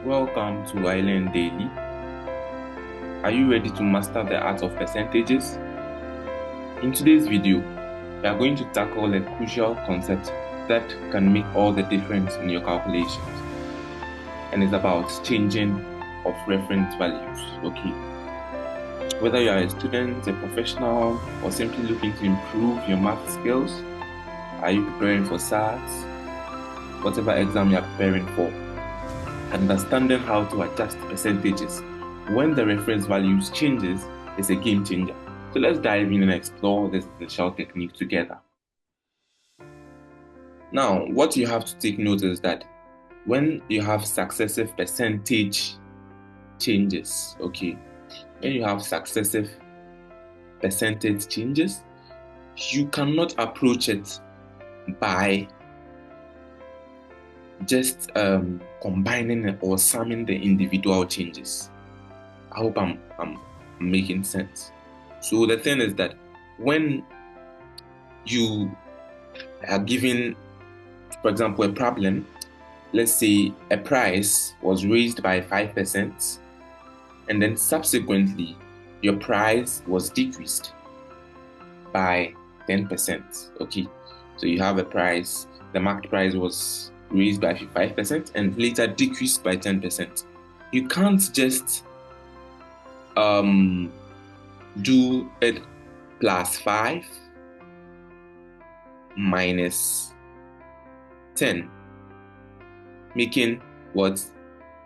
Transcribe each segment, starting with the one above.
Welcome to Island Daily. Are you ready to master the art of percentages? In today's video, we are going to tackle a crucial concept that can make all the difference in your calculations. And it's about changing of reference values. Okay. Whether you are a student, a professional, or simply looking to improve your math skills, are you preparing for SATs? Whatever exam you are preparing for, understanding how to adjust percentages when the reference values changes is a game changer. So let's dive in and explore this essential technique together. Now, what you have to take note is that when you have successive percentage changes, okay, when you have successive percentage changes, you cannot approach it by just combining or summing the individual changes. I hope I'm making sense. So the thing is that when you are given, for example, a problem, let's say a price was raised by 5%, and then subsequently your price was decreased by 10%. Okay, so you have a price, the market price was raised by 5% and later decreased by 10%. You can't just do it plus 5 minus 10, making what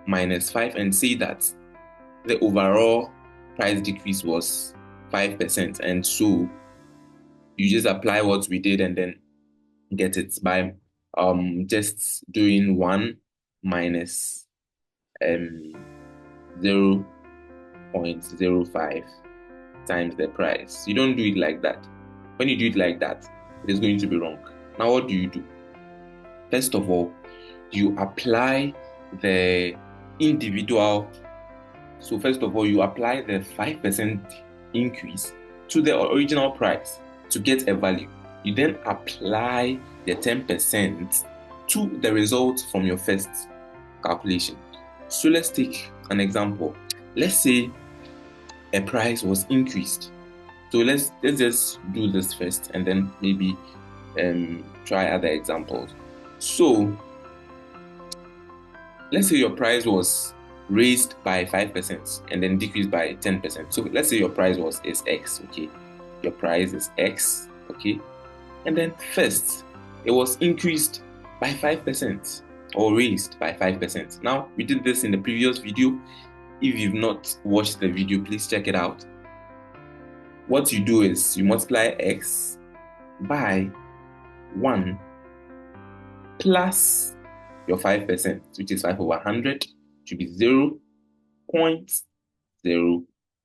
minus 5, and say that the overall price decrease was 5%, and so you just apply what we did and then get it by just doing 1 minus 0.05 times the price. You don't do it like that. When you do it like that, it is going to be wrong. Now what do? First of all, you apply the individual. So first of all, you apply the 5% increase to the original price to get a value. You then apply the 10% to the result from your first calculation. So let's take an example. Let's say a price was increased. So let's just do this first and then maybe try other examples. So let's say your price was raised by 5% and then decreased by 10%. So let's say your price is X, okay? Your price is X, okay? And then first, it was increased by 5% or raised by 5%. Now, we did this in the previous video. If you've not watched the video, please check it out. What you do is you multiply X by 1 plus your 5%, which is 5 over 100, should be 0.05.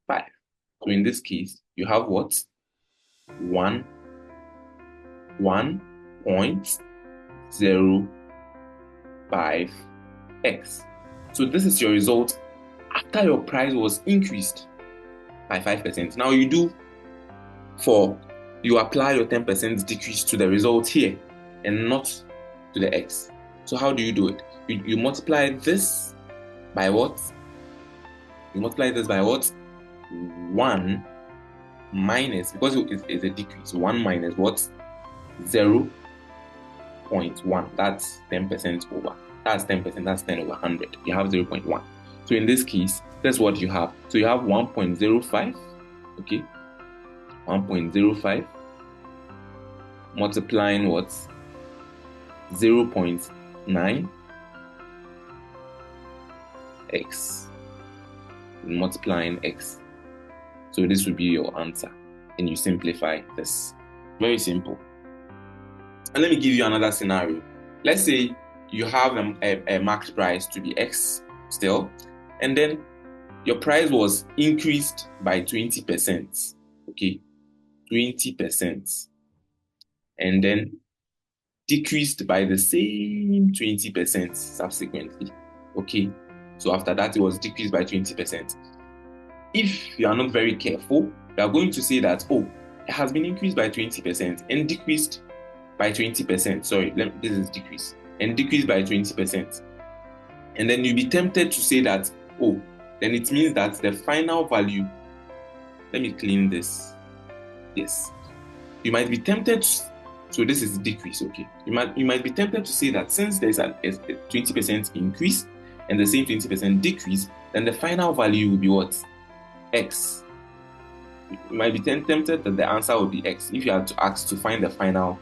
So in this case, you have what? 1.05x. So this is your result after your price was increased by 5%. Now you apply your 10% decrease to the result here and not to the x. So how do you do it? You multiply this by what? You multiply this by what? 1 minus, because it's a decrease, 1 minus what? 0.1. That's 10% over. That's 10%, that's 10 over 100. You have 0.1. So in this case, that's what you have. So you have 1.05, okay? 1.05 multiplying what? 0.9 x multiplying x. So this would be your answer, and you simplify this. Very simple. And let me give you another scenario. Let's say you have a market price to be X still, and then your price was increased by 20%, okay, 20%, and then decreased by the same 20% subsequently, okay. So after that, it was decreased by 20%. If you are not very careful, you are going to say that, oh, it has been increased by 20% and decreased by 20%. Sorry, this is decrease and decreased by 20%. And then you'll be tempted to say that, oh, then it means that the final value, let me clean this. Yes. You might be tempted to, so this is decrease, okay? You might be tempted to say that since there's a 20% increase and the same 20% decrease, then the final value will be what? X. You might be tempted that the answer will be X if you are asked to find the final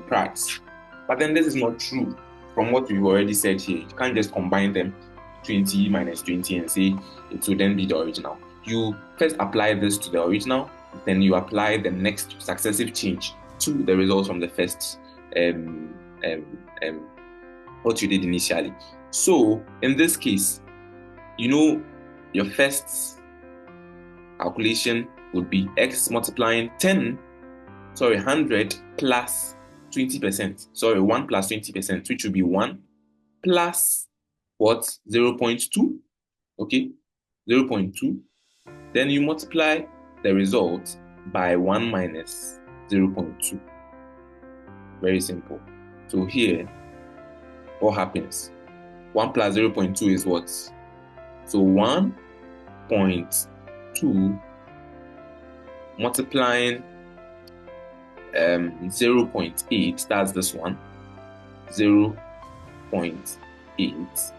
price. But then this is not true from what we've already said here. You can't just combine them, 20 minus 20, and say it will then be the original. You first apply this to the original, then you apply the next successive change to the results from the first what you did initially. So in this case, you know, your first calculation would be X multiplying 100 plus 20%. Sorry, 1 plus 20%, which will be 1 plus what? 0.2. Okay, 0.2. Then you multiply the result by 1 minus 0.2. Very simple. So here, what happens? 1 plus 0.2 is what? So 1.2 multiplying 0.8, that's this one, 0.8,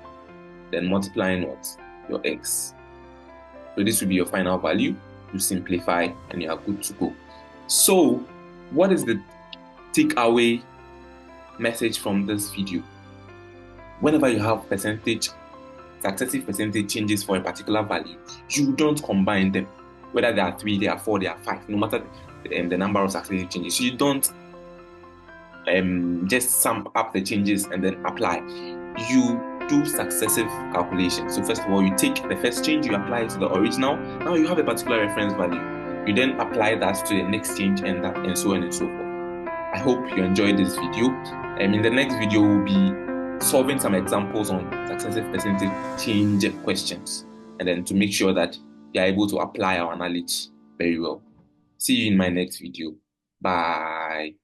then multiplying what? Your X. So this will be your final value. You simplify and you are good to go. So what is the takeaway message from this video? Whenever you have successive percentage changes for a particular value, you don't combine them. Whether there are 3, there are 4, there are 5, no matter the number of successive changes. You don't just sum up the changes and then apply. You do successive calculations. So first of all, you take the first change, you apply it to the original. Now you have a particular reference value. You then apply that to the next change and so on and so forth. I hope you enjoyed this video. In the next video, we'll be solving some examples on successive percentage change questions, and then to make sure that you are able to apply our knowledge very well. See you in my next video. Bye.